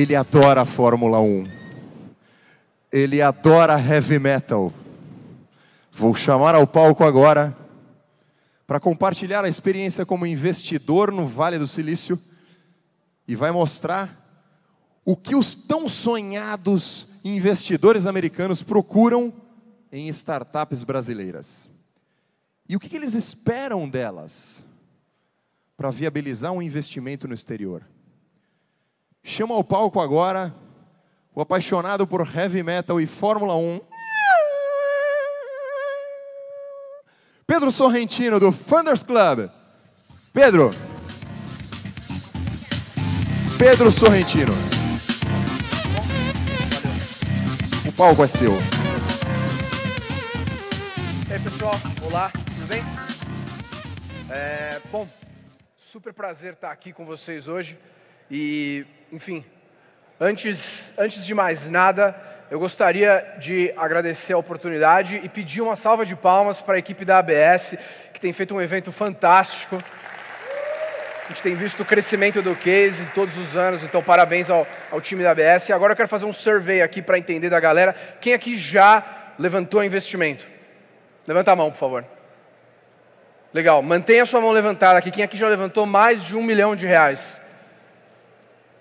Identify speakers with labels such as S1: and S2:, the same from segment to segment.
S1: Ele adora a Fórmula 1. Ele adora heavy metal. Vou chamar ao palco agora para compartilhar a experiência como investidor no Vale do Silício e vai mostrar o que os tão sonhados investidores americanos procuram em startups brasileiras. E o que eles esperam delas para viabilizar um investimento no exterior. Chama ao palco agora o apaixonado por heavy metal e Fórmula 1, Pedro Sorrentino, do Funders Club. Pedro Sorrentino. O palco é seu.
S2: E aí, pessoal, olá, tudo bem? Bom, super prazer estar aqui com vocês hoje. E, enfim, antes de mais nada, eu gostaria de agradecer a oportunidade e pedir uma salva de palmas para a equipe da ABS, que tem feito um evento fantástico. A gente tem visto o crescimento do case todos os anos, então parabéns ao time da ABS. E agora eu quero fazer um survey aqui para entender da galera. Quem aqui já levantou investimento? Levanta a mão, por favor. Legal, mantenha a sua mão levantada aqui. Quem aqui já levantou mais de R$1 milhão?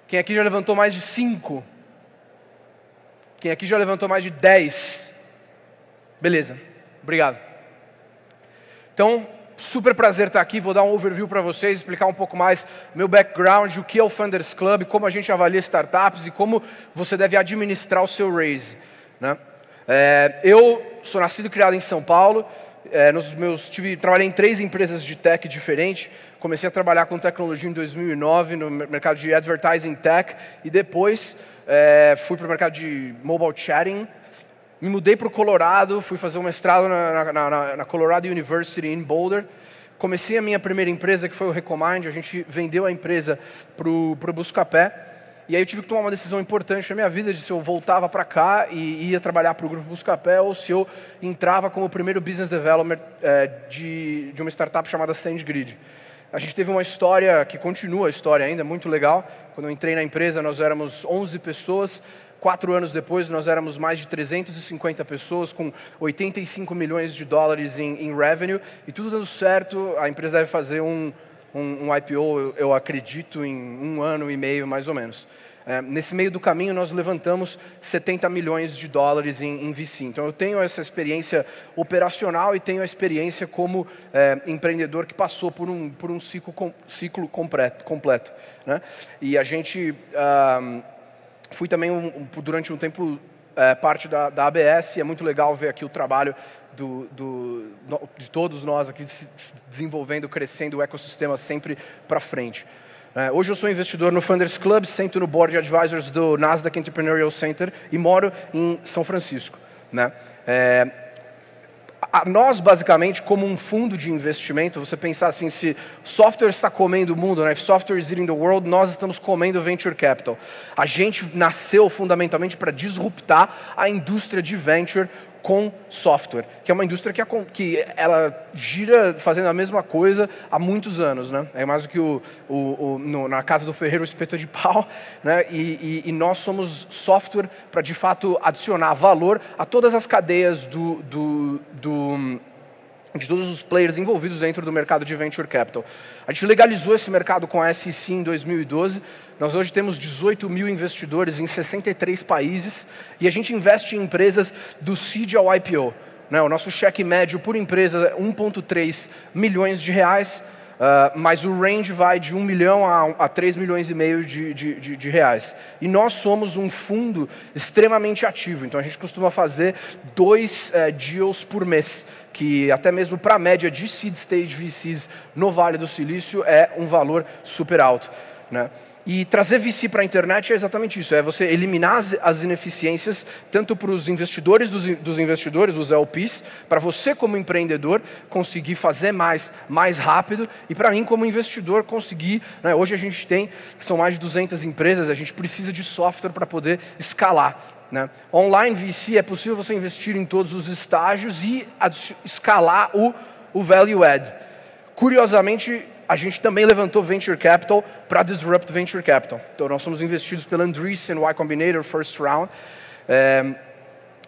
S2: Quem aqui já levantou mais de 5? Quem aqui já levantou mais de 10? Beleza, obrigado. Então, super prazer estar aqui. Vou dar um overview para vocês, explicar um pouco mais meu background, o que é o Funders Club, como a gente avalia startups e como você deve administrar o seu raise, né? Eu sou nascido e criado em São Paulo. Trabalhei em 3 empresas de tech diferentes. Comecei a trabalhar com tecnologia em 2009 no mercado de advertising tech e depois fui para o mercado de mobile chatting. Me mudei para o Colorado, fui fazer um mestrado na Colorado University em Boulder. Comecei a minha primeira empresa, que foi o Recomind. A gente vendeu a empresa para o Buscapé. E aí eu tive que tomar uma decisão importante na minha vida, de se eu voltava para cá e ia trabalhar para o Grupo Buscapé, ou se eu entrava como primeiro business developer de uma startup chamada SendGrid. A gente teve uma história, que continua a história ainda, muito legal. Quando eu entrei na empresa, nós éramos 11 pessoas. 4 anos depois, nós éramos mais de 350 pessoas, com 85 milhões de dólares em revenue. E tudo dando certo, a empresa deve fazer um IPO, eu acredito, em 1 ano e meio, mais ou menos. Nesse meio do caminho, nós levantamos 70 milhões de dólares em VC. Então, eu tenho essa experiência operacional e tenho a experiência como empreendedor que passou por um ciclo completo, né? E a gente... fui também, durante um tempo, parte da ABS, e é muito legal ver aqui o trabalho de todos nós aqui se desenvolvendo, crescendo o ecossistema sempre para frente. Hoje eu sou investidor no Funders Club, sento no Board de Advisors do Nasdaq Entrepreneurial Center e moro em São Francisco, né? Nós, basicamente, como um fundo de investimento, você pensar assim, se software está comendo o mundo, né? If software is eating the world, nós estamos comendo venture capital. A gente nasceu fundamentalmente para disruptar a indústria de venture com software, que é uma indústria que ela gira fazendo a mesma coisa há muitos anos, né? É mais do que na casa do ferreiro o espeto é de pau, né? E nós somos software para, de fato, adicionar valor a todas as cadeias de todos os players envolvidos dentro do mercado de venture capital. A gente legalizou esse mercado com a SEC em 2012. Nós hoje temos 18 mil investidores em 63 países e a gente investe em empresas do seed ao IPO, né? O nosso cheque médio por empresa é 1,3 milhões de reais, mas o range vai de 1 milhão a 3 milhões e meio de reais. E nós somos um fundo extremamente ativo, então a gente costuma fazer 2 deals por mês, que até mesmo para a média de seed stage VCs no Vale do Silício é um valor super alto, né? E trazer VC para a internet é exatamente isso, é você eliminar as ineficiências, tanto para os investidores dos investidores, os LPs, para você como empreendedor conseguir fazer mais rápido, e para mim como investidor conseguir, né? Hoje a gente são mais de 200 empresas, a gente precisa de software para poder escalar, né? Online VC é possível você investir em todos os estágios e escalar o value add. Curiosamente, a gente também levantou Venture Capital para Disrupt Venture Capital. Então, nós somos investidos pela Andreessen, Y Combinator, First Round.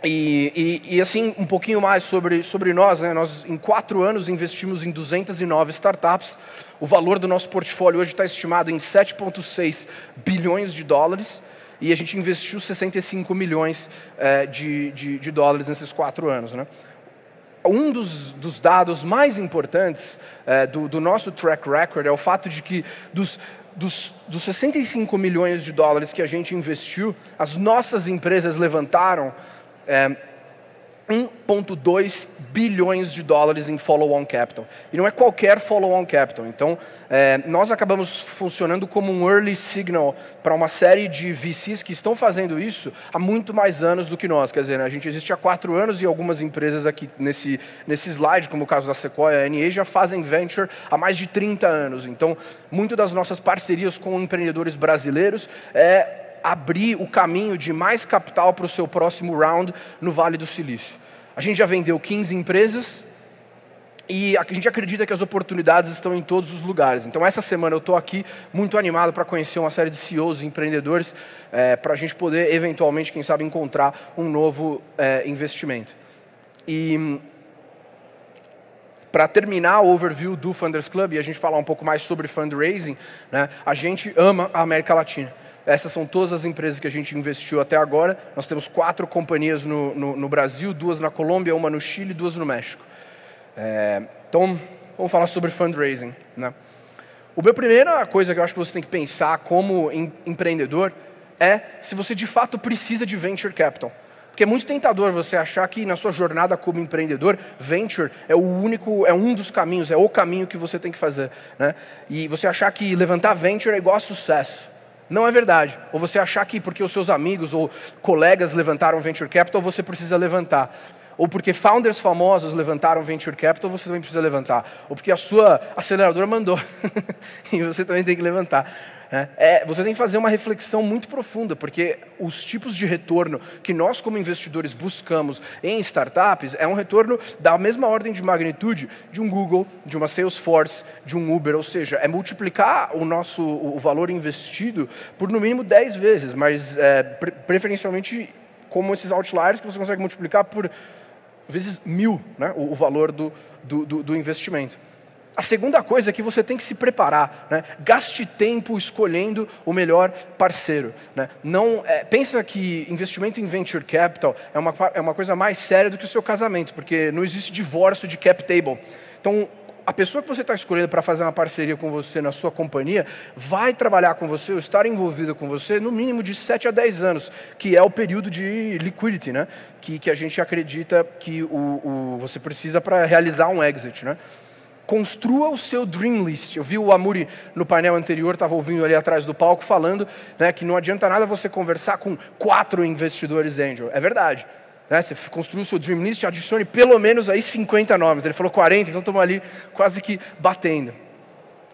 S2: E assim, um pouquinho mais sobre nós, né? Nós, em 4 anos, investimos em 209 startups. O valor do nosso portfólio hoje está estimado em 7,6 bilhões de dólares. E a gente investiu 65 milhões de dólares nesses 4 anos, né? Um dos dados mais importantes do nosso track record é o fato de que dos 65 milhões de dólares que a gente investiu, as nossas empresas levantaram 1,2 bilhões de dólares em follow-on capital. E não é qualquer follow-on capital. Então, nós acabamos funcionando como um early signal para uma série de VCs que estão fazendo isso há muito mais anos do que nós. Quer dizer, a gente existe há 4 anos e algumas empresas aqui nesse slide, como o caso da Sequoia e a NA, já fazem venture há mais de 30 anos. Então, muito das nossas parcerias com empreendedores brasileiros abrir o caminho de mais capital para o seu próximo round no Vale do Silício. A gente já vendeu 15 empresas e a gente acredita que as oportunidades estão em todos os lugares. Então, essa semana eu estou aqui muito animado para conhecer uma série de CEOs e empreendedores para a gente poder, eventualmente, quem sabe, encontrar um novo investimento. E para terminar o overview do Funders Club e a gente falar um pouco mais sobre fundraising, né, a gente ama a América Latina. Essas são todas as empresas que a gente investiu até agora. Nós temos 4 companhias no Brasil, 2 na Colômbia, 1 no Chile, 2 no México. Então, vamos falar sobre fundraising, né? A primeira coisa que eu acho que você tem que pensar como empreendedor é se você de fato precisa de venture capital. Porque é muito tentador você achar que na sua jornada como empreendedor, venture é um dos caminhos, é o caminho que você tem que fazer, né? E você achar que levantar venture é igual a sucesso. Não é verdade. Ou você achar que porque os seus amigos ou colegas levantaram venture capital, você precisa levantar. Ou porque founders famosos levantaram venture capital, você também precisa levantar. Ou porque a sua aceleradora mandou e você também tem que levantar. Você tem que fazer uma reflexão muito profunda, porque os tipos de retorno que nós como investidores buscamos em startups é um retorno da mesma ordem de magnitude de um Google, de uma Salesforce, de um Uber, ou seja, é multiplicar o valor investido por no mínimo 10 vezes, mas preferencialmente como esses outliers que você consegue multiplicar por vezes 1000, né, o valor do investimento. A segunda coisa é que você tem que se preparar, né? Gaste tempo escolhendo o melhor parceiro, né? Pensa que investimento em venture capital é uma coisa mais séria do que o seu casamento, porque não existe divórcio de cap table. Então, a pessoa que você está escolhendo para fazer uma parceria com você na sua companhia vai trabalhar com você ou estar envolvida com você no mínimo de 7 a 10 anos, que é o período de liquidity, né? Que a gente acredita que você precisa para realizar um exit, né? Construa o seu dream list. Eu vi o Amuri no painel anterior, estava ouvindo ali atrás do palco, falando, né, que não adianta nada você conversar com 4 investidores angel. É verdade. Né? Você construiu o seu dream list, adicione pelo menos aí 50 nomes. Ele falou 40, então estamos ali quase que batendo.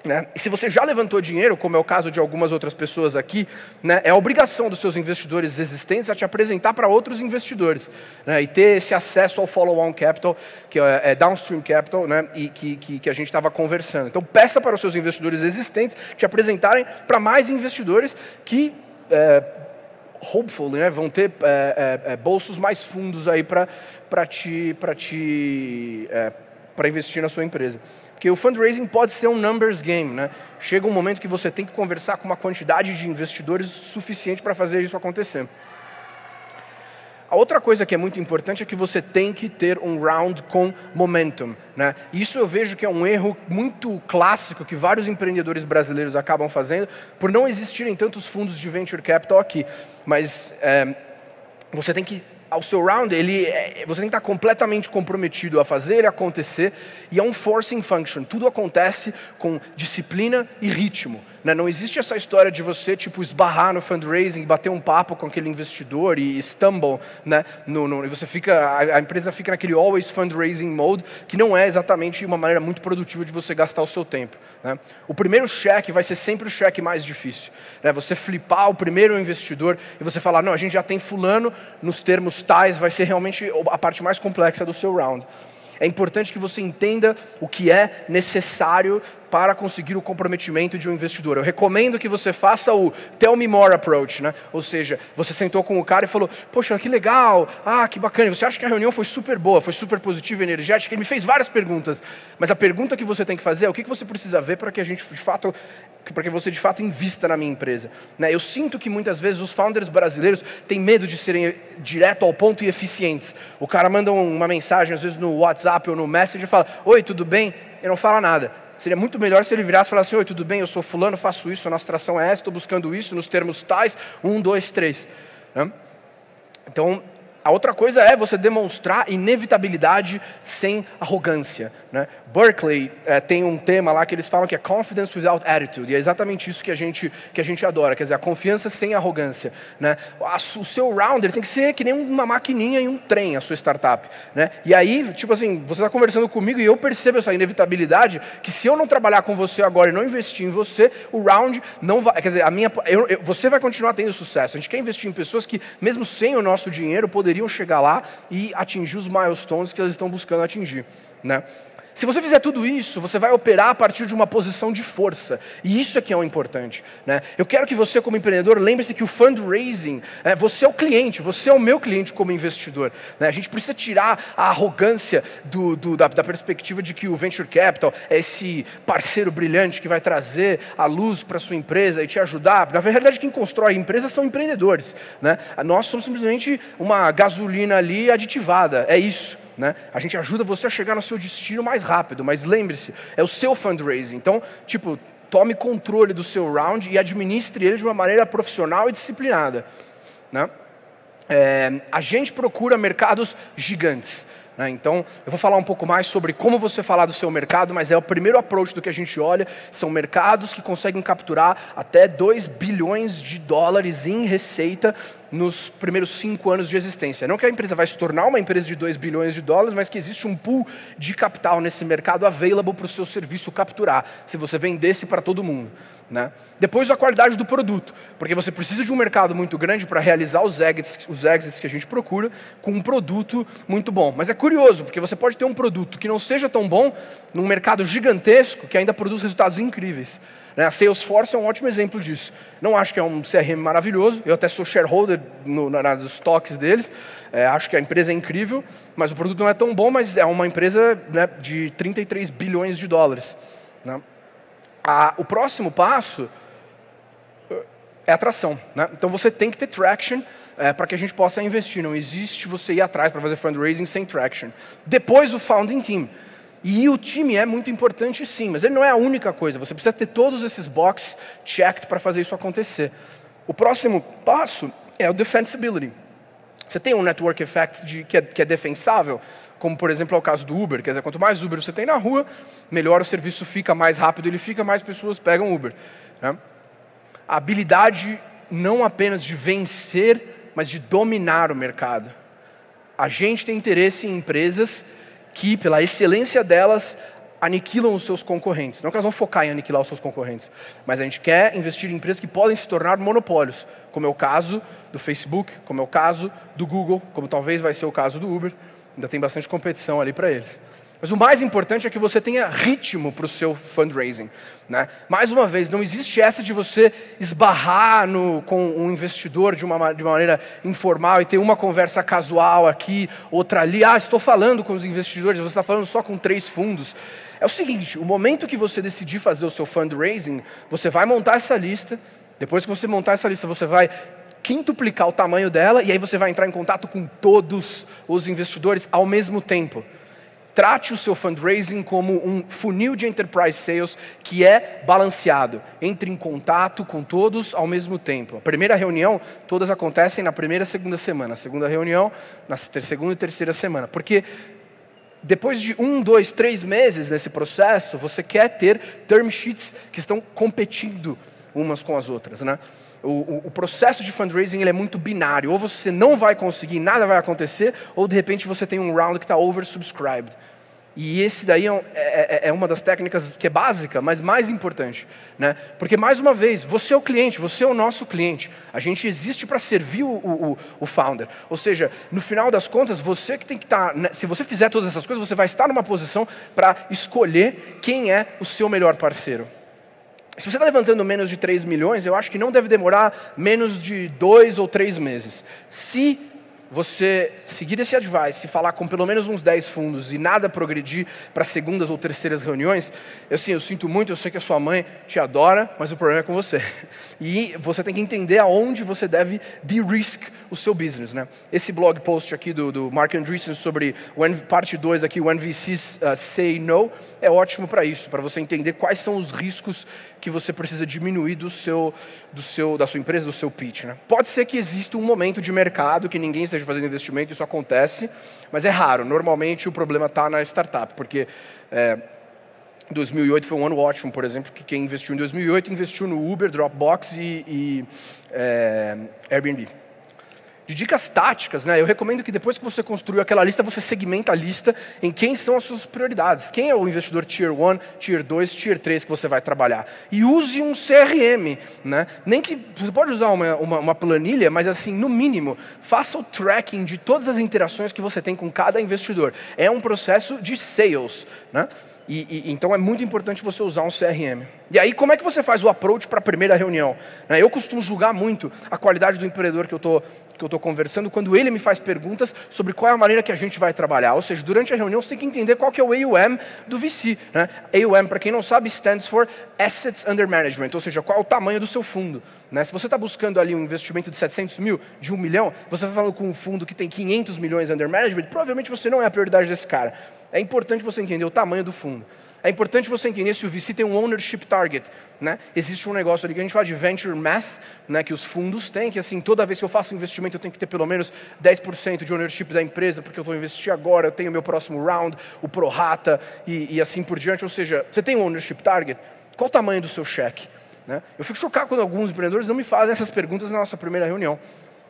S2: Né? E se você já levantou dinheiro, como é o caso de algumas outras pessoas aqui, né, é a obrigação dos seus investidores existentes a te apresentar para outros investidores, né, e ter esse acesso ao follow-on capital, que é downstream capital, né, e que a gente estava conversando. Então, peça para os seus investidores existentes te apresentarem para mais investidores que, hopefully, né, vão ter bolsos mais fundos aí para investir na sua empresa. Porque o fundraising pode ser um numbers game, né? Chega um momento que você tem que conversar com uma quantidade de investidores suficiente para fazer isso acontecer. A outra coisa que é muito importante é que você tem que ter um round com momentum, né? Isso eu vejo que é um erro muito clássico que vários empreendedores brasileiros acabam fazendo por não existirem tantos fundos de venture capital aqui. Mas você tem que... Ao seu round, você tem que estar completamente comprometido a fazer ele acontecer, e é um forcing function. Tudo acontece com disciplina e ritmo, né? Não existe essa história de você esbarrar no fundraising, bater um papo com aquele investidor e stumble, né? E você a empresa fica naquele always fundraising mode, que não é exatamente uma maneira muito produtiva de você gastar o seu tempo, né? O primeiro cheque vai ser sempre o cheque mais difícil, né? Você flipar o primeiro investidor e você falar, não, a gente já tem fulano nos termos tais, vai ser realmente a parte mais complexa do seu round. É importante que você entenda o que é necessário para conseguir o comprometimento de um investidor. Eu recomendo que você faça o Tell Me More Approach, né? Ou seja, você sentou com o cara e falou, poxa, que legal, que bacana, você acha que a reunião foi super boa, foi super positiva, energética? Ele me fez várias perguntas, mas a pergunta que você tem que fazer é o que você precisa ver para que você de fato invista na minha empresa. Né? Eu sinto que muitas vezes os founders brasileiros têm medo de serem direto ao ponto e eficientes. O cara manda uma mensagem, às vezes no WhatsApp ou no Messenger, e fala, oi, tudo bem? E não fala nada. Seria muito melhor se ele virasse e falasse, oi, tudo bem, eu sou fulano, faço isso, a nossa atração é essa, estou buscando isso, nos termos tais, 1, 2, 3. Né? Então, a outra coisa é você demonstrar inevitabilidade sem arrogância. Né? Berkeley tem um tema lá que eles falam que é confidence without attitude, e é exatamente isso que a gente adora, quer dizer, a confiança sem arrogância. Né? O seu round ele tem que ser que nem uma maquininha em um trem, a sua startup. Né? E aí, tipo assim, você está conversando comigo e eu percebo essa inevitabilidade, que se eu não trabalhar com você agora e não investir em você, o round não vai, quer dizer, você vai continuar tendo sucesso. A gente quer investir em pessoas que, mesmo sem o nosso dinheiro, poderiam chegar lá e atingir os milestones que eles estão buscando atingir. Né? Se você fizer tudo isso, você vai operar a partir de uma posição de força. E isso é que é o importante. Né? Eu quero que você, como empreendedor, lembre-se que o fundraising, você é o cliente, você é o meu cliente como investidor. Né? A gente precisa tirar a arrogância da perspectiva de que o venture capital é esse parceiro brilhante que vai trazer a luz para a sua empresa e te ajudar. Na verdade, quem constrói empresas são empreendedores. Né? Nós somos simplesmente uma gasolina ali aditivada. É isso. Né? A gente ajuda você a chegar no seu destino mais rápido, mas lembre-se, é o seu fundraising. Então, tome controle do seu round e administre ele de uma maneira profissional e disciplinada. Né? A gente procura mercados gigantes. Né? Então, eu vou falar um pouco mais sobre como você falar do seu mercado, mas é o primeiro approach do que a gente olha, são mercados que conseguem capturar até 2 bilhões de dólares em receita nos primeiros 5 anos de existência. Não que a empresa vai se tornar uma empresa de 2 bilhões de dólares, mas que existe um pool de capital nesse mercado available para o seu serviço capturar, se você vendesse para todo mundo. Né? Depois a qualidade do produto, porque você precisa de um mercado muito grande para realizar os exits que a gente procura com um produto muito bom. Mas é curioso, porque você pode ter um produto que não seja tão bom num mercado gigantesco que ainda produz resultados incríveis. A Salesforce é um ótimo exemplo disso. Não acho que é um CRM maravilhoso, eu até sou shareholder nas stocks deles, acho que a empresa é incrível, mas o produto não é tão bom, mas é uma empresa, né, de 33 bilhões de dólares. Né? O próximo passo é atração. Né? Então você tem que ter traction para que a gente possa investir. Não existe você ir atrás para fazer fundraising sem traction. Depois o founding team. E o time é muito importante sim, mas ele não é a única coisa. Você precisa ter todos esses boxes checked para fazer isso acontecer. O próximo passo é o defensibility. Você tem um network effect que é defensável, como por exemplo é o caso do Uber. Quer dizer, quanto mais Uber você tem na rua, melhor o serviço fica, mais rápido ele fica, mais pessoas pegam Uber. Né? A habilidade não apenas de vencer, mas de dominar o mercado. A gente tem interesse em empresas que, pela excelência delas, aniquilam os seus concorrentes. Não que elas vão focar em aniquilar os seus concorrentes, mas a gente quer investir em empresas que podem se tornar monopólios, como é o caso do Facebook, como é o caso do Google, como talvez vai ser o caso do Uber. Ainda tem bastante competição ali para eles. Mas o mais importante é que você tenha ritmo para o seu fundraising. Né? Mais uma vez, não existe essa de você esbarrar com um investidor de uma maneira informal e ter uma conversa casual aqui, outra ali. Estou falando com os investidores, você está falando só com 3 fundos. É o seguinte, o momento que você decidir fazer o seu fundraising, você vai montar essa lista. Depois que você montar essa lista, você vai quintuplicar o tamanho dela e aí você vai entrar em contato com todos os investidores ao mesmo tempo. Trate o seu fundraising como um funil de enterprise sales que é balanceado. Entre em contato com todos ao mesmo tempo. A primeira reunião, todas acontecem na primeira e segunda semana. A segunda reunião, na segunda e terceira semana. Porque depois de 1, 2, 3 meses nesse processo, você quer ter term sheets que estão competindo umas com as outras. Né? O processo de fundraising ele é muito binário. Ou você não vai conseguir, nada vai acontecer, ou de repente você tem um round que está oversubscribed. E esse daí é uma das técnicas que é básica, mas mais importante, né? Porque, mais uma vez, você é o cliente, você é o nosso cliente. A gente existe para servir o founder. Ou seja, no final das contas, você que tem que estar... Né? Se você fizer todas essas coisas, você vai estar numa posição para escolher quem é o seu melhor parceiro. Se você está levantando menos de 3 milhões, eu acho que não deve demorar menos de 2 ou 3 meses. Se você seguir esse advice e falar com pelo menos uns 10 fundos e nada progredir para segundas ou terceiras reuniões, eu sinto muito, eu sei que a sua mãe te adora, mas o problema é com você. E você tem que entender aonde você deve de-risk o seu business, né? Esse blog post aqui do Mark Andreessen sobre parte 2 aqui, When VCs Say No, é ótimo para isso, para você entender quais são os riscos que você precisa diminuir da sua empresa, do seu pitch, né? Pode ser que exista um momento de mercado que ninguém esteja fazendo investimento, isso acontece, mas é raro. Normalmente o problema está na startup, porque 2008 foi um ano ótimo, por exemplo, que quem investiu em 2008 investiu no Uber, Dropbox e Airbnb. De dicas táticas, né? Eu recomendo que depois que você construiu aquela lista, você segmenta a lista em quem são as suas prioridades. Quem é o investidor Tier 1, Tier 2, Tier 3 que você vai trabalhar. E use um CRM, né? Nem que você pode usar uma planilha, mas assim, no mínimo, faça o tracking de todas as interações que você tem com cada investidor. É um processo de sales, né? Então é muito importante você usar um CRM. E aí, como é que você faz o approach para a primeira reunião? Eu costumo julgar muito a qualidade do empreendedor que eu estou conversando quando ele me faz perguntas sobre qual é a maneira que a gente vai trabalhar. Ou seja, durante a reunião você tem que entender qual que é o AUM do VC. Né? AUM, para quem não sabe, stands for Assets Under Management, ou seja, qual é o tamanho do seu fundo. Né? Se você está buscando ali um investimento de 700 mil, de 1 milhão, você está falando com um fundo que tem 500 milhões under management, provavelmente você não é a prioridade desse cara. É importante você entender o tamanho do fundo. É importante você entender se o VC tem um ownership target. Né? Existe um negócio ali que a gente fala de venture math, né, que os fundos têm, que assim, toda vez que eu faço investimento eu tenho que ter pelo menos 10% de ownership da empresa, porque eu estou investindo agora, eu tenho o meu próximo round, o pro rata e assim por diante. Ou seja, você tem um ownership target? Qual o tamanho do seu cheque? Né? Eu fico chocado quando alguns empreendedores não me fazem essas perguntas na nossa primeira reunião.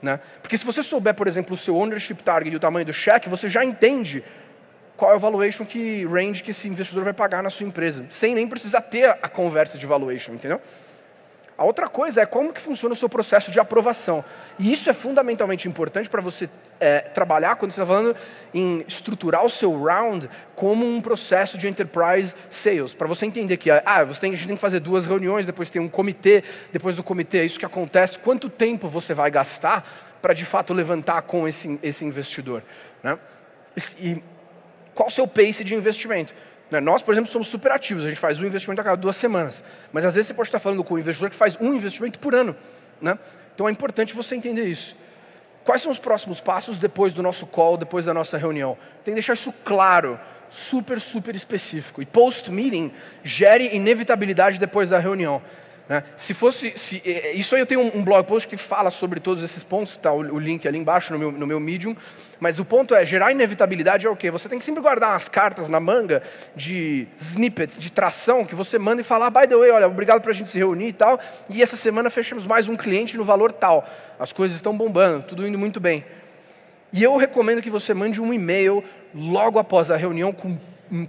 S2: Né? Porque se você souber, por exemplo, o seu ownership target e o tamanho do cheque, você já entende qual é o valuation range que esse investidor vai pagar na sua empresa, sem nem precisar ter a conversa de valuation, entendeu? A outra coisa é como que funciona o seu processo de aprovação. E isso é fundamentalmente importante para você trabalhar quando você está falando em estruturar o seu round como um processo de enterprise sales. Para você entender que a gente tem que fazer 2 reuniões, depois tem um comitê, depois do comitê é isso que acontece. Quanto tempo você vai gastar para de fato levantar com esse investidor? Né? E qual o seu pace de investimento? Nós, por exemplo, somos super ativos, a gente faz um investimento a cada 2 semanas. Mas às vezes você pode estar falando com um investidor que faz um investimento por ano. Né? Então é importante você entender isso. Quais são os próximos passos depois do nosso call, depois da nossa reunião? Tem que deixar isso claro, super, super específico. E post-meeting gere inevitabilidade depois da reunião. Né? Isso aí eu tenho um blog post que fala sobre todos esses pontos, está o link ali embaixo no meu Medium, mas o ponto é, gerar inevitabilidade é o quê? Você tem que sempre guardar umas cartas na manga de snippets, de tração, que você manda e fala, by the way, olha, obrigado por a gente se reunir e tal, e essa semana fechamos mais um cliente no valor tal, as coisas estão bombando, tudo indo muito bem. E eu recomendo que você mande um e-mail logo após a reunião,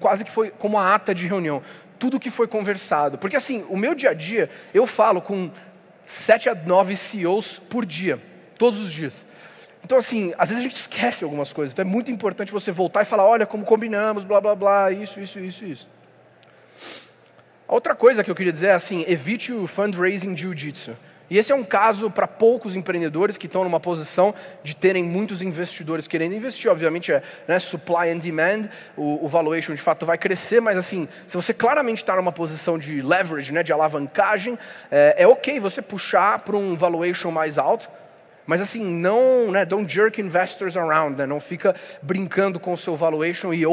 S2: quase que foi como a ata de reunião, tudo que foi conversado. Porque assim, o meu dia a dia, eu falo com 7 a 9 CEOs por dia, todos os dias. Então assim, às vezes a gente esquece algumas coisas, então é muito importante você voltar e falar, olha, como combinamos, blá, blá, blá, isso. A outra coisa que eu queria dizer é assim, evite o fundraising jiu-jitsu. E esse é um caso para poucos empreendedores que estão numa posição de terem muitos investidores querendo investir. Obviamente supply and demand, o valuation de fato vai crescer, mas assim, se você claramente está numa posição de leverage, de alavancagem, é ok você puxar para um valuation mais alto, mas assim, não, don't jerk investors around, não fica brincando com o seu valuation e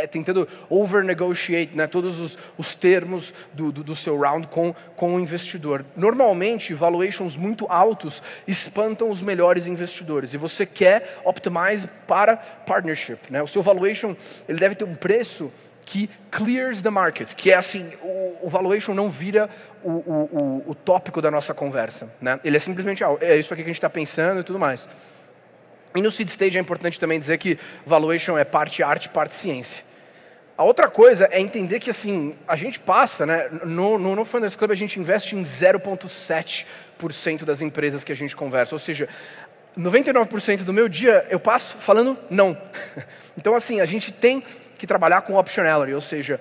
S2: tentando over-negotiate todos os termos do seu round com o investidor. Normalmente, valuations muito altos espantam os melhores investidores e você quer optimize para partnership. O seu valuation ele deve ter um preço que clears the market, que é assim, o valuation não vira o tópico da nossa conversa. Ele é simplesmente, é isso aqui que a gente está pensando e tudo mais. E no seed stage é importante também dizer que valuation é parte arte, parte ciência. A outra coisa é entender que assim, a gente passa, né, no Funders Club a gente investe em 0,7% das empresas que a gente conversa. Ou seja, 99% do meu dia eu passo falando não. Então assim, a gente tem que trabalhar com optionality, ou seja,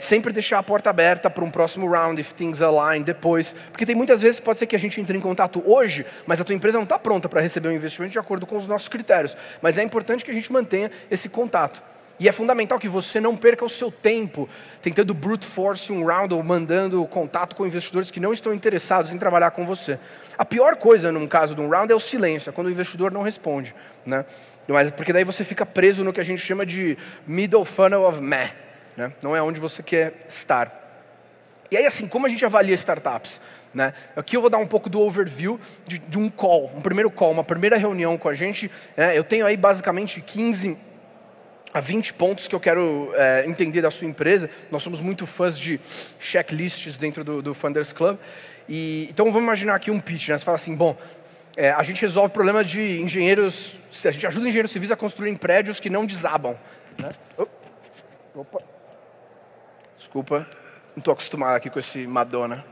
S2: sempre deixar a porta aberta para um próximo round, if things align, depois. Porque tem muitas vezes, pode ser que a gente entre em contato hoje, mas a tua empresa não está pronta para receber um investimento de acordo com os nossos critérios. Mas é importante que a gente mantenha esse contato. E é fundamental que você não perca o seu tempo tentando brute force um round ou mandando contato com investidores que não estão interessados em trabalhar com você. A pior coisa num caso de um round é o silêncio, é quando o investidor não responde, né? Mas porque daí você fica preso no que a gente chama de middle funnel of meh, né? Não é onde você quer estar. E aí assim, como a gente avalia startups? Né? Aqui eu vou dar um pouco do overview de um call, um primeiro call, uma primeira reunião com a gente. Eu tenho aí basicamente 15 a 20 pontos que eu quero entender da sua empresa. Nós somos muito fãs de checklists dentro do Funders Club. Então vamos imaginar aqui um pitch, né? Você fala assim, bom, a gente resolve problemas de engenheiros, a gente ajuda engenheiros civis a construir prédios que não desabam. Né? Opa. Desculpa, não estou acostumado aqui com esse Madonna.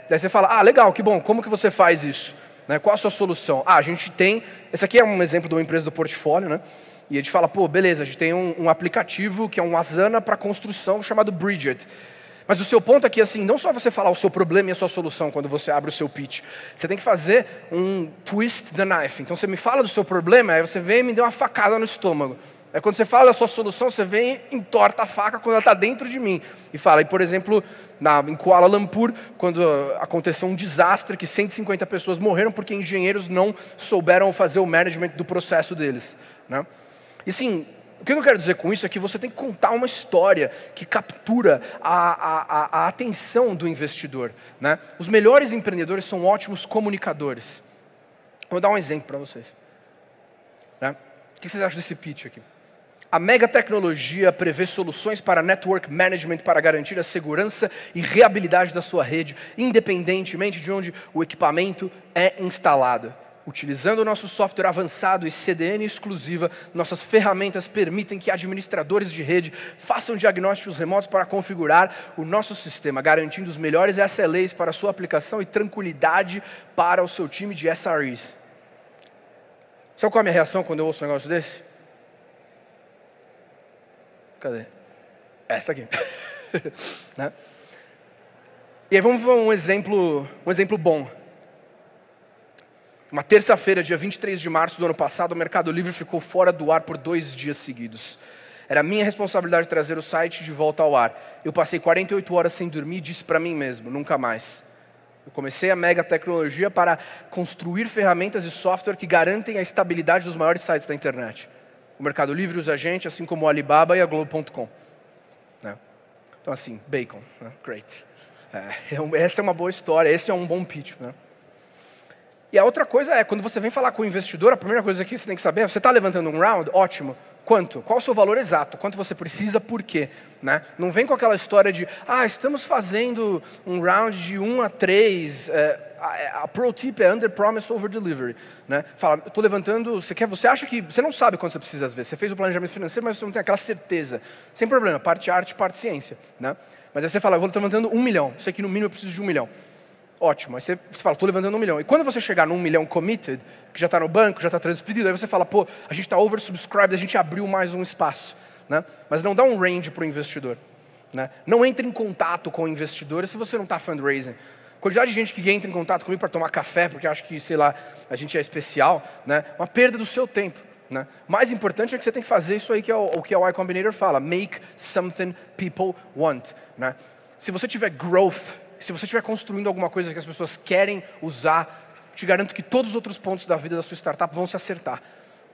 S2: Daí você fala, legal, que bom, como que você faz isso? Né? Qual a sua solução? A gente tem, esse aqui é um exemplo de uma empresa do portfólio, né? E a gente fala, pô, beleza, a gente tem um aplicativo que é um Asana para construção chamado Bridget. Mas o seu ponto aqui é assim, não só você falar o seu problema e a sua solução quando você abre o seu pitch. Você tem que fazer um twist the knife. Então você me fala do seu problema, aí você vem e me deu uma facada no estômago. Aí quando você fala da sua solução, você vem e entorta a faca quando ela está dentro de mim. E fala, por exemplo, em Kuala Lumpur, quando aconteceu um desastre que 150 pessoas morreram porque engenheiros não souberam fazer o management do processo deles. Né? E sim, o que eu quero dizer com isso é que você tem que contar uma história que captura a atenção do investidor. Né? Os melhores empreendedores são ótimos comunicadores. Vou dar um exemplo para vocês. Né? O que vocês acham desse pitch aqui? A mega tecnologia prevê soluções para network management para garantir a segurança e reabilidade da sua rede, independentemente de onde o equipamento é instalado. Utilizando o nosso software avançado e CDN exclusiva, nossas ferramentas permitem que administradores de rede façam diagnósticos remotos para configurar o nosso sistema, garantindo os melhores SLAs para a sua aplicação e tranquilidade para o seu time de SREs. Sabe qual é a minha reação quando eu ouço um negócio desse? Cadê? Essa aqui. Né? E aí vamos ver um exemplo bom. Uma terça-feira, dia 23 de março do ano passado, o Mercado Livre ficou fora do ar por 2 dias seguidos. Era minha responsabilidade trazer o site de volta ao ar. Eu passei 48 horas sem dormir e disse para mim mesmo, nunca mais. Eu comecei a mega tecnologia para construir ferramentas e software que garantem a estabilidade dos maiores sites da internet. O Mercado Livre usa a gente, assim como o Alibaba e a Globo.com. Né? Então assim, bacon, né? Great. Essa é uma boa história, esse é um bom pitch. Né? E a outra coisa é, quando você vem falar com o investidor, a primeira coisa que você tem que saber é, você está levantando um round? Ótimo. Quanto? Qual o seu valor exato? Quanto você precisa, por quê? Né? Não vem com aquela história de, estamos fazendo um round de 1 a 3, a pro tip é under promise over delivery. Né? Fala, estou levantando, você acha que, você não sabe quanto você precisa às vezes, você fez o planejamento financeiro, mas você não tem aquela certeza. Sem problema, parte arte, parte ciência. Né? Mas aí você fala, eu estou levantando 1 milhão, sei que no mínimo eu preciso de 1 milhão. Ótimo, aí você fala, estou levantando 1 milhão. E quando você chegar no 1 milhão committed, que já está no banco, já está transferido, aí você fala, pô, a gente está oversubscribed, a gente abriu mais um espaço. Né? Mas não dá um range para o investidor. Né? Não entre em contato com investidores se você não está fundraising. A quantidade de gente que entra em contato comigo para tomar café, porque acha que, sei lá, a gente é especial, né? Uma perda do seu tempo. Né? Mais importante é que você tem que fazer isso aí que é o que a Y Combinator fala, make something people want. Né? Se você tiver growth, se você estiver construindo alguma coisa que as pessoas querem usar, te garanto que todos os outros pontos da vida da sua startup vão se acertar.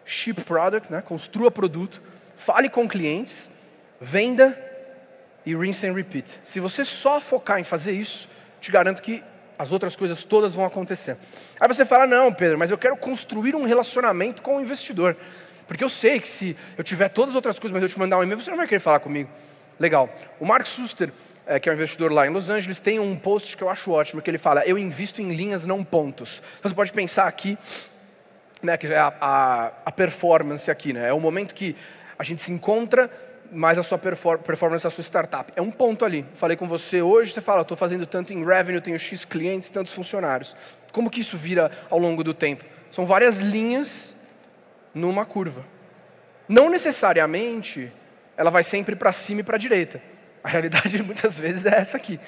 S2: Ship product, né? Construa produto, fale com clientes, venda e rinse and repeat. Se você só focar em fazer isso, te garanto que as outras coisas todas vão acontecer. Aí você fala, não, Pedro, mas eu quero construir um relacionamento com o investidor. Porque eu sei que se eu tiver todas as outras coisas, mas eu te mandar um e-mail, você não vai querer falar comigo. Legal. O Mark Suster, que é um investidor lá em Los Angeles, tem um post que eu acho ótimo, que ele fala, eu invisto em linhas, não pontos. Então você pode pensar aqui, né, que é a performance aqui, né? É o momento que a gente se encontra mais a sua performance da sua startup. É um ponto ali. Falei com você hoje, você fala, estou fazendo tanto em revenue, tenho X clientes, tantos funcionários. Como que isso vira ao longo do tempo? São várias linhas numa curva. Não necessariamente ela vai sempre para cima e para a direita. A realidade muitas vezes é essa aqui.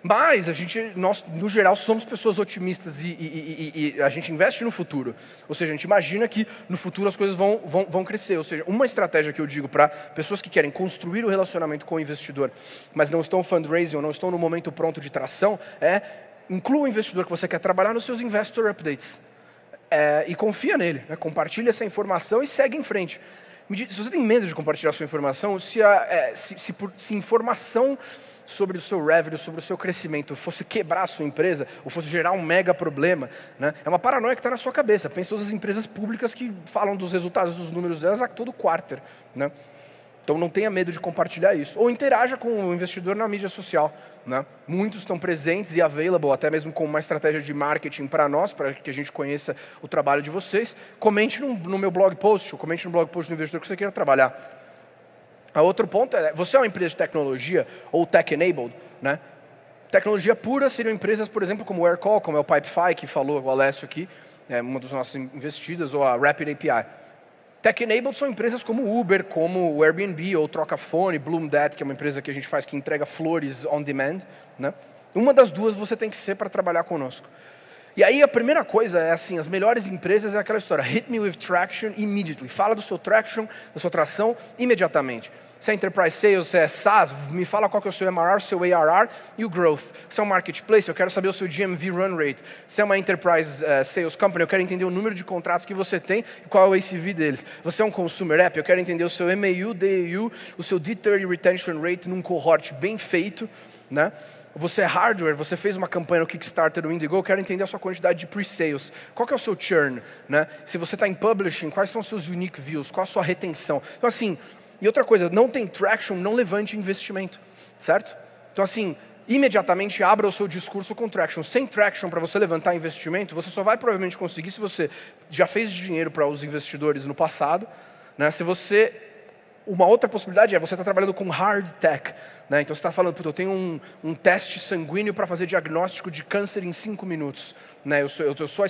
S2: Mas nós, no geral, somos pessoas otimistas e a gente investe no futuro. Ou seja, a gente imagina que no futuro as coisas vão crescer. Ou seja, uma estratégia que eu digo para pessoas que querem construir o relacionamento com o investidor, mas não estão fundraising ou não estão no momento pronto de tração, é inclua o investidor que você quer trabalhar nos seus investor updates. E confia nele, né? Compartilha essa informação e segue em frente. Se você tem medo de compartilhar sua informação, se informação sobre o seu revenue, sobre o seu crescimento, fosse quebrar a sua empresa, ou fosse gerar um mega problema, né? É uma paranoia que está na sua cabeça. Pense em todas as empresas públicas que falam dos resultados dos números delas a todo quarter, né? Então não tenha medo de compartilhar isso. Ou interaja com o investidor na mídia social, né? Muitos estão presentes e available, até mesmo com uma estratégia de marketing para nós, para que a gente conheça o trabalho de vocês. Comente no meu blog post, ou comente no blog post do investidor que você queira trabalhar. A outro ponto é, você é uma empresa de tecnologia, ou tech-enabled, né? Tecnologia pura seriam empresas, por exemplo, como o Aircall, como é o Pipefy, que falou o Alessio aqui, uma das nossas investidas, ou a Rapid API. Tech-enabled são empresas como o Uber, como o Airbnb, ou Trocafone, Bloomdet, que é uma empresa que a gente faz que entrega flores on demand, né? Uma das duas você tem que ser para trabalhar conosco. E aí a primeira coisa é assim, as melhores empresas é aquela história, hit me with traction immediately. Fala do seu traction, da sua tração imediatamente. Se é Enterprise Sales, se é SaaS, me fala qual que é o seu MRR, o seu ARR e o Growth. Se é um Marketplace, eu quero saber o seu GMV Run Rate. Se é uma Enterprise Sales Company, eu quero entender o número de contratos que você tem e qual é o ACV deles. Você é um Consumer App, eu quero entender o seu MAU, DAU, o seu D30 Retention Rate num cohort bem feito, né? Você é hardware, você fez uma campanha no Kickstarter do Indigo, eu quero entender a sua quantidade de pre-sales. Qual que é o seu churn, né? Se você está em publishing, quais são os seus unique views, qual a sua retenção? Então assim, e outra coisa, não tem traction, não levante investimento, certo? Então assim, imediatamente abra o seu discurso com traction. Sem traction para você levantar investimento, você só vai provavelmente conseguir se você já fez dinheiro para os investidores no passado, né? Se você... Uma outra possibilidade é você está trabalhando com hard tech, né? Então você está falando, eu tenho um teste sanguíneo para fazer diagnóstico de câncer em 5 minutos, né? Eu estou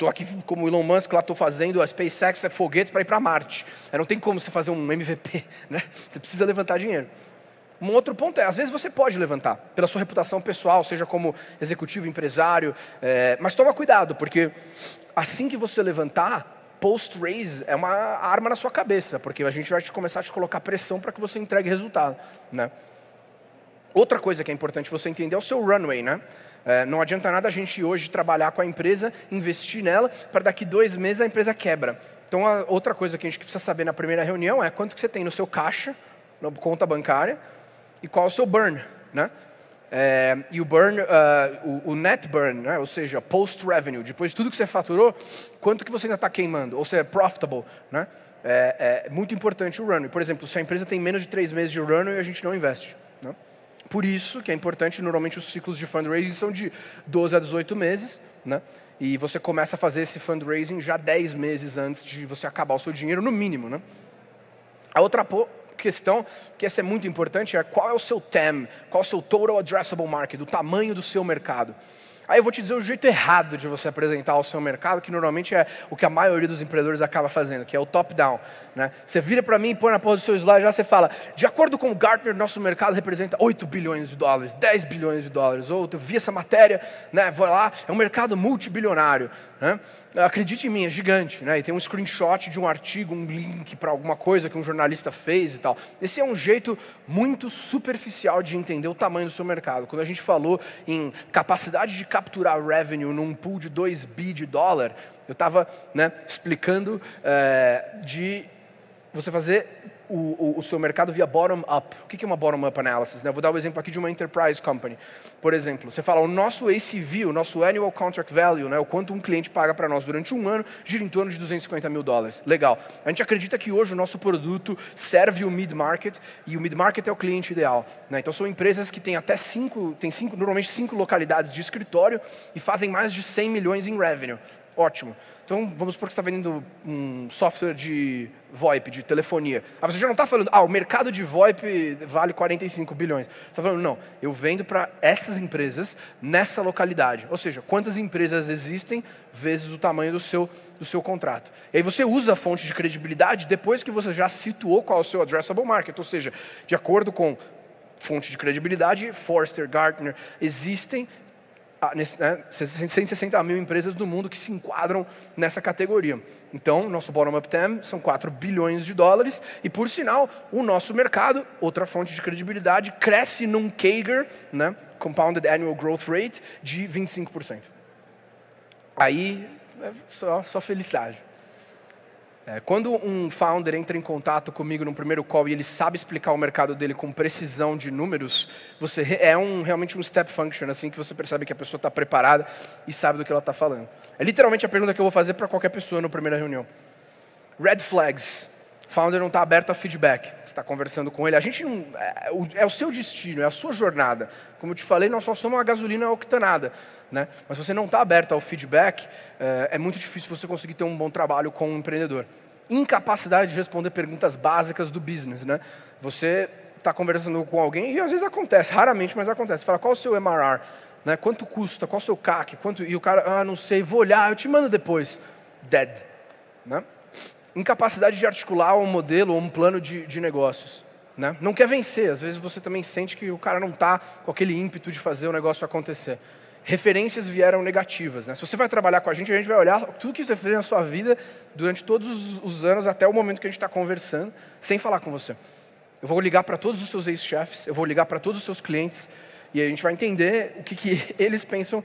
S2: aqui como Elon Musk, lá estou fazendo a SpaceX foguetes para ir para Marte. Não tem como você fazer um MVP, né? Você precisa levantar dinheiro. Um outro ponto é, às vezes você pode levantar, pela sua reputação pessoal, seja como executivo, empresário, mas toma cuidado, porque assim que você levantar, post-raise é uma arma na sua cabeça, porque a gente vai começar a te colocar pressão para que você entregue resultado, né? Outra coisa que é importante você entender é o seu runway, né? Não adianta nada a gente hoje trabalhar com a empresa, investir nela, para daqui 2 meses a empresa quebra. Então, a outra coisa que a gente precisa saber na primeira reunião é quanto que você tem no seu caixa, na conta bancária, e qual é o seu burn, né? E o burn, o net burn, né? Ou seja, post-revenue, depois de tudo que você faturou, quanto que você ainda está queimando, ou seja, profitable, né? É muito importante o runway. Por exemplo, se a empresa tem menos de 3 meses de runway, a gente não investe, né? Por isso que é importante, normalmente os ciclos de fundraising são de 12 a 18 meses, né? E você começa a fazer esse fundraising já 10 meses antes de você acabar o seu dinheiro, no mínimo, né? A outra questão, que essa é muito importante, é qual é o seu TAM, qual é o seu Total Addressable Market, o tamanho do seu mercado. Aí eu vou te dizer o jeito errado de você apresentar o seu mercado, que normalmente é o que a maioria dos empreendedores acaba fazendo, que é o top-down, né? Você vira para mim e põe na porra do seu slide, já você fala, de acordo com o Gartner, nosso mercado representa 8 bilhões de dólares, 10 bilhões de dólares, ou eu vi essa matéria, né? Vou lá, é um mercado multibilionário, né? Acredite em mim, é gigante, né? E tem um screenshot de um artigo, um link para alguma coisa que um jornalista fez e tal. Esse é um jeito muito superficial de entender o tamanho do seu mercado. Quando a gente falou em capacidade de capturar revenue num pool de 2 bi de dólar, eu estava, né, explicando de você fazer o seu mercado via bottom-up. O que é uma bottom-up analysis, né? Eu vou dar o exemplo aqui de uma enterprise company. Por exemplo, você fala, o nosso ACV, o nosso Annual Contract Value, né, o quanto um cliente paga para nós durante um ano, gira em torno de $250 mil. Legal. A gente acredita que hoje o nosso produto serve o mid-market, e o mid-market é o cliente ideal, né? Então são empresas que têm até normalmente 5 localidades de escritório e fazem mais de 100 milhões em revenue. Ótimo. Então, vamos supor que você está vendendo um software de VoIP, de telefonia. Você já não está falando, o mercado de VoIP vale 45 bilhões. Você está falando, não, eu vendo para essas empresas nessa localidade. Ou seja, quantas empresas existem vezes o tamanho do seu contrato. E aí você usa a fonte de credibilidade depois que você já situou qual é o seu addressable market. Ou seja, de acordo com fonte de credibilidade, Forrester, Gartner, existem 160 mil empresas do mundo que se enquadram nessa categoria. Então, nosso bottom-up TAM são 4 bilhões de dólares e, por sinal, o nosso mercado, outra fonte de credibilidade, cresce num CAGR, né, Compounded Annual Growth Rate, de 25%. Aí, é só felicidade. Quando um founder entra em contato comigo no primeiro call e ele sabe explicar o mercado dele com precisão de números, realmente um step function, assim, que você percebe que a pessoa está preparada e sabe do que ela está falando. É literalmente a pergunta que eu vou fazer para qualquer pessoa na primeira reunião. Red flags. Founder não está aberto a feedback. Você está conversando com ele. A gente não, é o seu destino, é a sua jornada. Como eu te falei, nós só somos uma gasolina octanada. Né? Mas se você não está aberto ao feedback, é muito difícil você conseguir ter um bom trabalho com um empreendedor. Incapacidade de responder perguntas básicas do business. Né? Você está conversando com alguém e às vezes acontece, raramente, mas acontece. Você fala, qual é o seu MRR? Né? Quanto custa? Qual é o seu CAC? E o cara, não sei, vou olhar, eu te mando depois. Dead. Né? Incapacidade de articular um modelo ou um plano de negócios. Né? Não quer vencer, às vezes você também sente que o cara não está com aquele ímpeto de fazer o negócio acontecer. Referências vieram negativas. Né? Se você vai trabalhar com a gente vai olhar tudo que você fez na sua vida durante todos os anos, até o momento que a gente está conversando, sem falar com você. Eu vou ligar para todos os seus ex-chefes, eu vou ligar para todos os seus clientes, e a gente vai entender o que eles pensam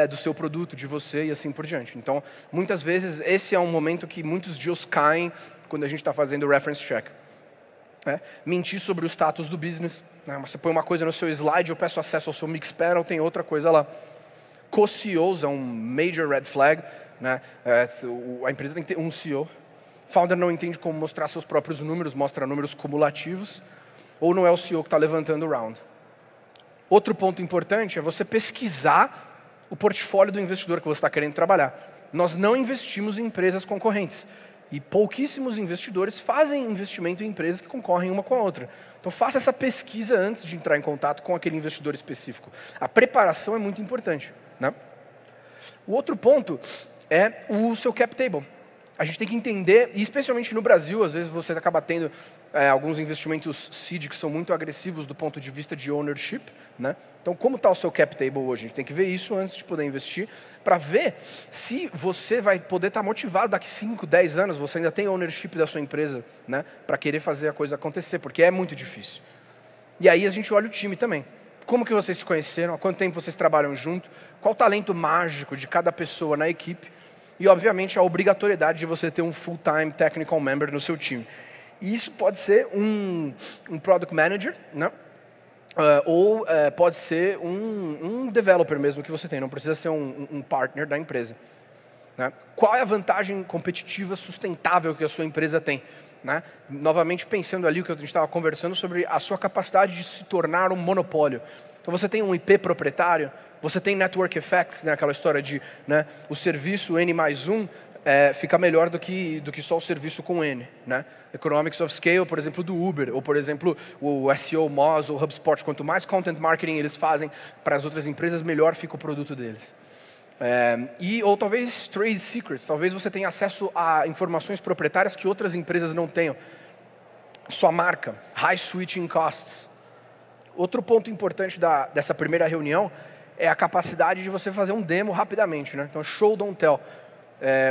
S2: do seu produto, de você e assim por diante. Então, muitas vezes, esse é um momento que muitos deals caem quando a gente está fazendo o reference check. Mentir sobre o status do business. Né? Você põe uma coisa no seu slide, eu peço acesso ao seu Mixpanel, tem outra coisa lá. Co-CEOs é um major red flag. Né? A empresa tem que ter um CEO. Founder não entende como mostrar seus próprios números, mostra números cumulativos. Ou não é o CEO que está levantando o round. Outro ponto importante é você pesquisar o portfólio do investidor que você está querendo trabalhar. Nós não investimos em empresas concorrentes. E pouquíssimos investidores fazem investimento em empresas que concorrem uma com a outra. Então faça essa pesquisa antes de entrar em contato com aquele investidor específico. A preparação é muito importante. Né? O outro ponto é o seu cap table. A gente tem que entender, e especialmente no Brasil, às vezes você acaba tendo alguns investimentos seed que são muito agressivos do ponto de vista de ownership. Né? Então, como está o seu cap table hoje? A gente tem que ver isso antes de poder investir, para ver se você vai poder estar motivado daqui 5, 10 anos, você ainda tem ownership da sua empresa, né? Para querer fazer a coisa acontecer, porque é muito difícil. E aí a gente olha o time também. Como que vocês se conheceram? Há quanto tempo vocês trabalham junto? Qual o talento mágico de cada pessoa na equipe? E, obviamente, a obrigatoriedade de você ter um full-time technical member no seu time. E isso pode ser um product manager, né? Ou pode ser um developer mesmo que você tem. Não precisa ser um partner da empresa. Né? Qual é a vantagem competitiva sustentável que a sua empresa tem? Né? Novamente, pensando ali o que a gente estava conversando sobre a sua capacidade de se tornar um monopólio. Então, você tem um IP proprietário, você tem network effects, né? Aquela história de o serviço N+1 fica melhor do que só o serviço com N. Né? Economics of Scale, por exemplo, do Uber, ou, por exemplo, o SEO Moz ou HubSpot. Quanto mais content marketing eles fazem para as outras empresas, melhor fica o produto deles. Ou talvez trade secrets, talvez você tenha acesso a informações proprietárias que outras empresas não tenham. Sua marca, high switching costs. Outro ponto importante dessa primeira reunião é a capacidade de você fazer um demo rapidamente. Né? Então, show, don't tell.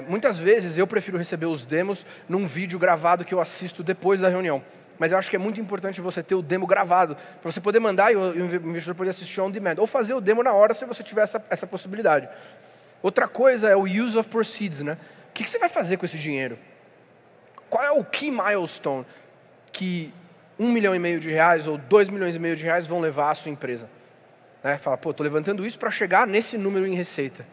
S2: Muitas vezes eu prefiro receber os demos num vídeo gravado que eu assisto depois da reunião. Mas eu acho que é muito importante você ter o demo gravado, para você poder mandar e o investidor poder assistir on demand. Ou fazer o demo na hora, se você tiver essa possibilidade. Outra coisa é o use of proceeds. Né? O que você vai fazer com esse dinheiro? Qual é o key milestone que 1,5 milhão de reais ou 2,5 milhões de reais vão levar à sua empresa? Fala, estou levantando isso para chegar nesse número em receita.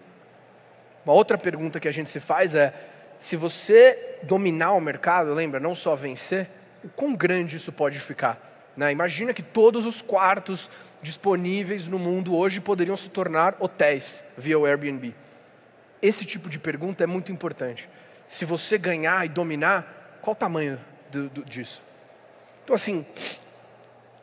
S2: Uma outra pergunta que a gente se faz é, se você dominar o mercado, lembra, não só vencer, o quão grande isso pode ficar? Né? Imagina que todos os quartos disponíveis no mundo hoje poderiam se tornar hotéis via o Airbnb. esse tipo de pergunta é muito importante. Se você ganhar e dominar, qual o tamanho disso? Então assim,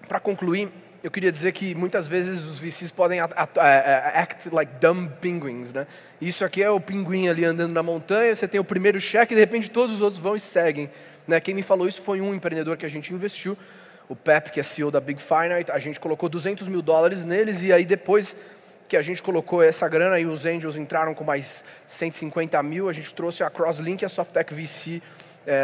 S2: para concluir, eu queria dizer que muitas vezes os VCs podem act like dumb penguins, né? Isso aqui é o pinguim ali andando na montanha, você tem o primeiro cheque e de repente todos os outros vão e seguem, né? Quem me falou isso foi um empreendedor que a gente investiu, o Pep, que é CEO da Big Finite. A gente colocou $200 mil neles e aí depois que a gente colocou essa grana e os angels entraram com mais 150 mil, a gente trouxe a Crosslink e a Softtech VC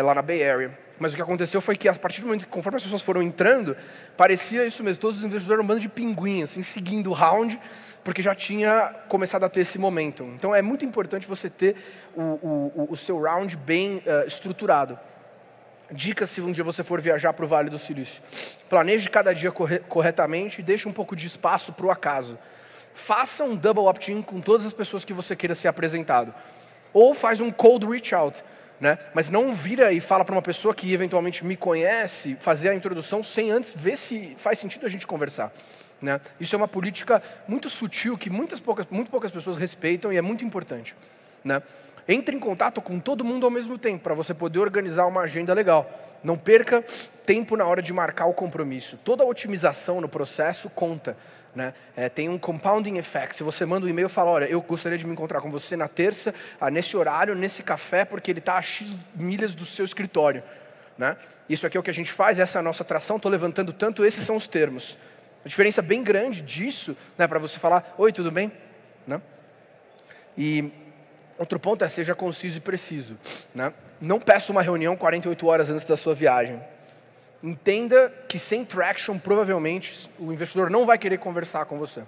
S2: lá na Bay Area. Mas o que aconteceu foi que a partir do momento que, conforme as pessoas foram entrando, parecia isso mesmo, todos os investidores eram um bando de pinguim, assim, seguindo o round, porque já tinha começado a ter esse momento. Então é muito importante você ter o seu round bem estruturado. Dicas se um dia você for viajar para o Vale do Silício. Planeje cada dia corretamente e deixe um pouco de espaço para o acaso. Faça um double opt-in com todas as pessoas que você queira ser apresentado. Ou faz um cold reach out. Né? Mas não vira e fala para uma pessoa que eventualmente me conhece, fazer a introdução sem antes ver se faz sentido a gente conversar. Né? Isso é uma política muito sutil que muito poucas pessoas respeitam e é muito importante. Né? Entre em contato com todo mundo ao mesmo tempo, para você poder organizar uma agenda legal. Não perca tempo na hora de marcar o compromisso. Toda otimização no processo conta. Né? Tem um compounding effect. Se você manda um e-mail e fala, olha, eu gostaria de me encontrar com você na terça, nesse horário, nesse café, porque ele está a X milhas do seu escritório. Né? Isso aqui é o que a gente faz, essa é a nossa atração, estou levantando tanto, esses são os termos. A diferença bem grande disso, né, para você falar, oi, tudo bem? Né? E outro ponto é, seja conciso e preciso. Né? Não peça uma reunião 48 horas antes da sua viagem. Entenda que sem traction, provavelmente, o investidor não vai querer conversar com você.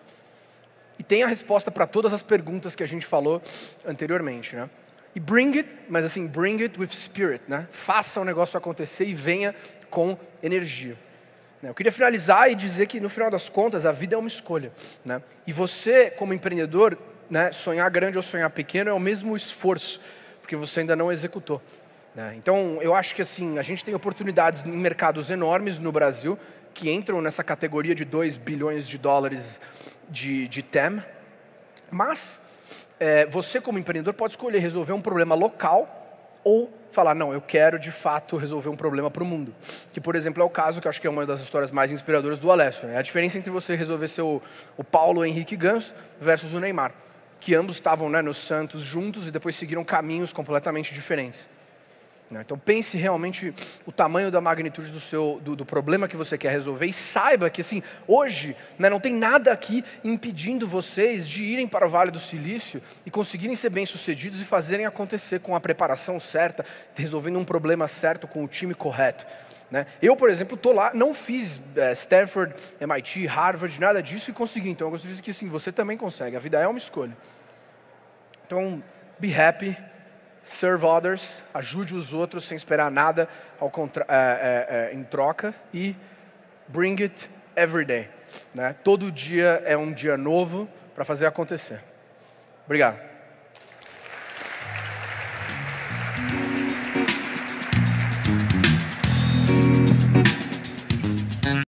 S2: E tenha a resposta para todas as perguntas que a gente falou anteriormente. Né? E bring it, mas assim, bring it with spirit. Né? Faça o negócio acontecer e venha com energia. Eu queria finalizar e dizer que, no final das contas, a vida é uma escolha. Né? E você, como empreendedor, né, sonhar grande ou sonhar pequeno é o mesmo esforço, porque você ainda não executou. Então, eu acho que assim, a gente tem oportunidades em mercados enormes no Brasil, que entram nessa categoria de $2 bilhões de TAM, mas você como empreendedor pode escolher resolver um problema local ou falar, não, eu quero de fato resolver um problema para o mundo. Que, por exemplo, é o caso que eu acho que é uma das histórias mais inspiradoras do Alessio. Né? A diferença entre você resolver ser o Paulo Henrique Ganso versus o Neymar, que ambos estavam, né, no Santos juntos e depois seguiram caminhos completamente diferentes. Então pense realmente o tamanho da magnitude do problema que você quer resolver e saiba que assim, hoje, né, não tem nada aqui impedindo vocês de irem para o Vale do Silício e conseguirem ser bem-sucedidos e fazerem acontecer com a preparação certa, resolvendo um problema certo com o time correto. Né? Eu, por exemplo, estou lá, não fiz Stanford, MIT, Harvard, nada disso e consegui. Então eu gosto de dizer que sim, você também consegue, a vida é uma escolha. Então, be happy. Serve others, ajude os outros sem esperar nada em troca e bring it every day. Né? Todo dia é um dia novo para fazer acontecer. Obrigado.